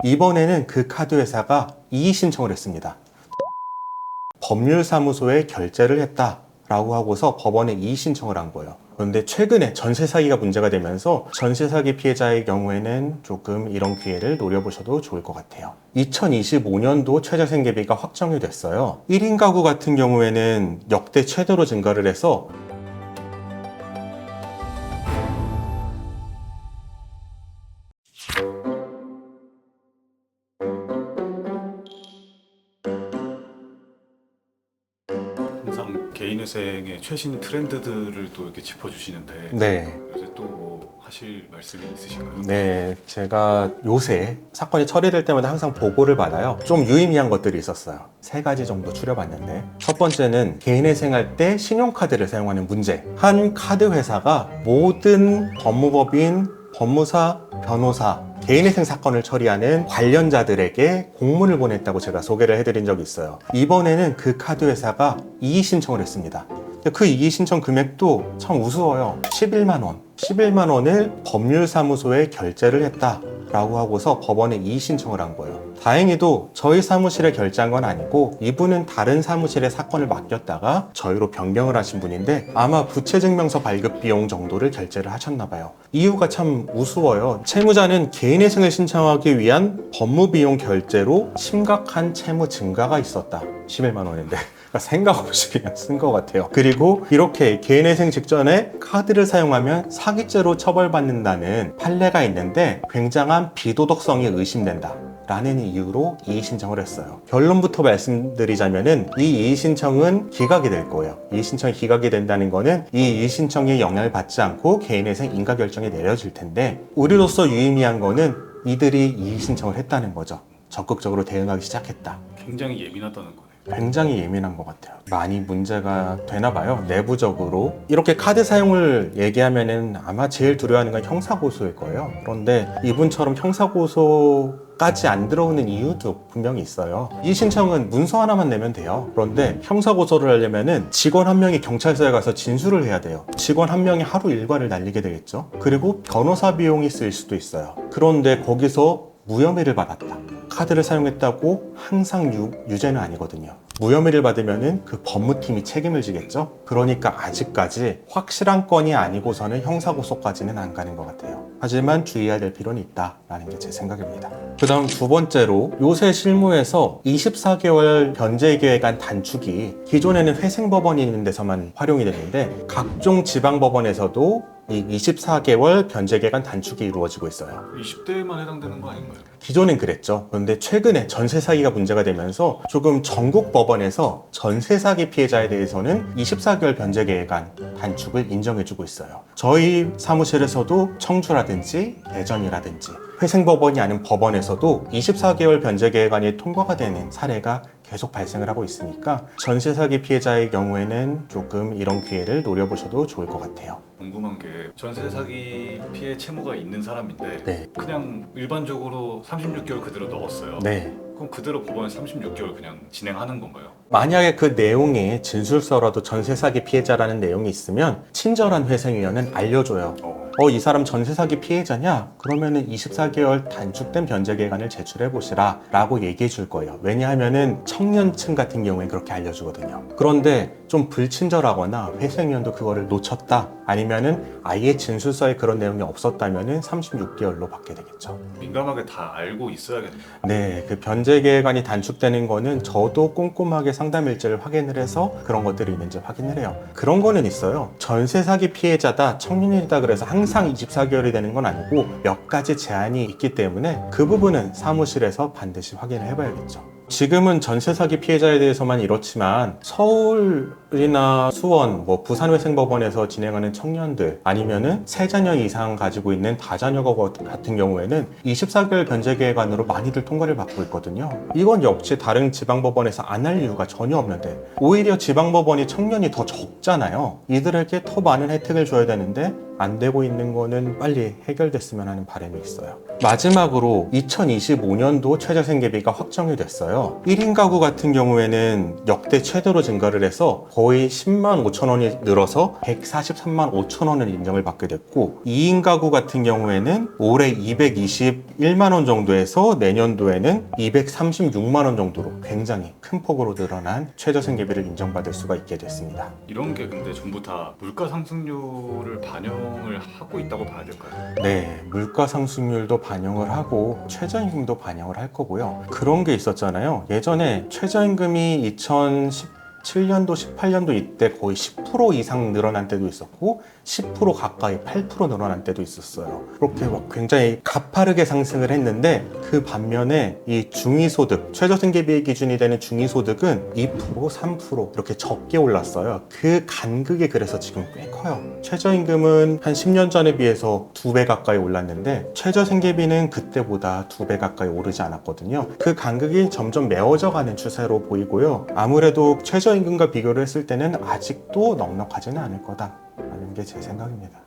이번에는 그 카드 회사가 이의 신청을 했습니다. 법률사무소에 결제를 했다라고 하고서 법원에 이의 신청을 한 거예요. 그런데 최근에 전세 사기가 문제가 되면서 전세 사기 피해자의 경우에는 조금 이런 기회를 노려보셔도 좋을 것 같아요. 2025년도 최저 생계비가 확정이 됐어요. 1인 가구 같은 경우에는 역대 최대로 증가를 해서 항상 개인회생의 최신 트렌드들을 또 이렇게 짚어주시는데 네. 요새 또 뭐 하실 말씀이 있으신가요? 네, 제가 요새 사건이 처리될 때마다 항상 보고를 받아요. 좀 유의미한 것들이 있었어요. 3가지 정도 추려봤는데, 첫 번째는 개인회생 할 때 신용카드를 사용하는 문제. 한 카드 회사가 모든 법무법인, 법무사, 변호사, 개인회생 사건을 처리하는 관련자들에게 공문을 보냈다고 제가 소개를 해드린 적이 있어요. 이번에는 그 카드 회사가 이의 신청을 했습니다. 그 이의 신청 금액도 참 우스워요. 11만 원. 11만 원을 법률사무소에 결제를 했다라고 하고서 법원에 이의 신청을 한 거예요. 다행히도 저희 사무실에 결제한 건 아니고 이분은 다른 사무실에 사건을 맡겼다가 저희로 변경을 하신 분인데 아마 부채증명서 발급 비용 정도를 결제를 하셨나 봐요. 이유가 참 우스워요. 채무자는 개인회생을 신청하기 위한 법무비용 결제로 심각한 채무 증가가 있었다. 11만 원인데 생각 없이 그냥 쓴 것 같아요. 그리고 이렇게 개인회생 직전에 카드를 사용하면 사기죄로 처벌받는다는 판례가 있는데 굉장한 비도덕성이 의심된다 라는 이유로 이의 신청을 했어요. 결론부터 말씀드리자면은 이 이의 신청은 기각이 될 거예요. 이의 신청이 기각이 된다는 거는 이 이의 신청에 영향을 받지 않고 개인회생 인가 결정이 내려질 텐데, 우리로서 유의미한 거는 이들이 이의 신청을 했다는 거죠. 적극적으로 대응하기 시작했다. 굉장히 예민하다는 거네요. 굉장히 예민한 것 같아요. 많이 문제가 되나 봐요. 내부적으로. 이렇게 카드 사용을 얘기하면은 아마 제일 두려워하는 건 형사고소일 거예요. 그런데 이분처럼 형사고소까지 안 들어오는 이유도 분명히 있어요. 이 신청은 문서 하나만 내면 돼요. 그런데 형사고소를 하려면은 직원 한 명이 경찰서에 가서 진술을 해야 돼요. 직원 한 명이 하루 일과를 날리게 되겠죠. 그리고 변호사 비용이 쓰일 수도 있어요. 그런데 거기서 무혐의를 받았다. 카드를 사용했다고 항상 유죄는 아니거든요. 무혐의를 받으면은 그 법무팀이 책임을 지겠죠? 그러니까 아직까지 확실한 건이 아니고서는 형사고소까지는 안 가는 것 같아요. 하지만 주의해야 될 필요는 있다라는 게 제 생각입니다. 그 다음 두 번째로 요새 실무에서 24개월 변제기획안 단축이 기존에는 회생법원이 있는 데서만 활용이 됐는데 각종 지방법원에서도 이 24개월 변제기간 단축이 이루어지고 있어요. 20대에만 해당되는 거 아닌가요? 기존엔 그랬죠. 그런데 최근에 전세 사기가 문제가 되면서 조금 전국 법원에서 전세 사기 피해자에 대해서는 24개월 변제기간 단축을 인정해주고 있어요. 저희 사무실에서도 청주라든지 대전이라든지 회생법원이 아닌 법원에서도 24개월 변제기간이 통과가 되는 사례가 계속 발생을 하고 있으니까 전세 사기 피해자의 경우에는 조금 이런 기회를 노려보셔도 좋을 것 같아요. 궁금한 게 전세 사기 피해 채무가 있는 사람인데 네. 그냥 일반적으로 36개월 그대로 넣었어요. 네. 그럼 그대로 법원에 36개월 그냥 진행하는 건가요? 만약에 그 내용에 진술서라도 전세 사기 피해자라는 내용이 있으면 친절한 회생위원은 알려줘요. 이 사람 전세 사기 피해자냐? 그러면은 24개월 단축된 변제기간을 제출해 보시라 라고 얘기해 줄 거예요. 왜냐하면은 청년층 같은 경우에 그렇게 알려주거든요. 그런데 좀 불친절하거나 회생위원도 그거를 놓쳤다, 아니면은 아예 진술서에 그런 내용이 없었다면은 36개월로 받게 되겠죠. 민감하게 다 알고 있어야겠네요. 네, 그 변제기간이 단축되는 거는 저도 꼼꼼하게 상담 일지를 확인을 해서 그런 것들이 있는지 확인을 해요. 그런 거는 있어요. 전세 사기 피해자다, 청년이다 그래서 항상 24개월이 되는 건 아니고 몇 가지 제한이 있기 때문에 그 부분은 사무실에서 반드시 확인을 해봐야겠죠. 지금은 전세 사기 피해자에 대해서만 이렇지만 서울이나 수원, 부산회생법원에서 진행하는 청년들, 아니면은 3자녀 이상 가지고 있는 다자녀가 같은 경우에는 24개월 변제기간으로 많이들 통과를 받고 있거든요. 이건 역시 다른 지방법원에서 안 할 이유가 전혀 없는데 오히려 지방법원이 청년이 더 적잖아요. 이들에게 더 많은 혜택을 줘야 되는데 안 되고 있는 거는 빨리 해결됐으면 하는 바람이 있어요. 마지막으로 2025년도 최저생계비가 확정이 됐어요. 1인 가구 같은 경우에는 역대 최대로 증가를 해서 거의 10만 5천 원이 늘어서 143만 5천 원을 인정을 받게 됐고, 2인 가구 같은 경우에는 올해 221만 원 정도에서 내년도에는 236만 원 정도로 굉장히 큰 폭으로 늘어난 최저생계비를 인정받을 수가 있게 됐습니다. 이런 게 근데 전부 다 물가 상승률을 반영을 하고 있다고 봐야 될까요? 네, 물가 상승률도 반영을 하고 최저임금도 반영을 할 거고요. 그런 게 있었잖아요. 예전에 최저임금이 2017년도, 18년도 이때 거의 10% 이상 늘어난 때도 있었고 10% 가까이 8% 늘어난 때도 있었어요. 그렇게 막 굉장히 가파르게 상승을 했는데, 그 반면에 이 중위소득, 최저생계비의 기준이 되는 중위소득은 2%, 3% 이렇게 적게 올랐어요. 그 간극이 그래서 지금 꽤 커요. 최저임금은 한 10년 전에 비해서 2배 가까이 올랐는데 최저생계비는 그때보다 2배 가까이 오르지 않았거든요. 그 간극이 점점 메워져 가는 추세로 보이고요. 아무래도 최저임금과 비교를 했을 때는 아직도 넉넉하지는 않을 거다라는 게 제 생각입니다.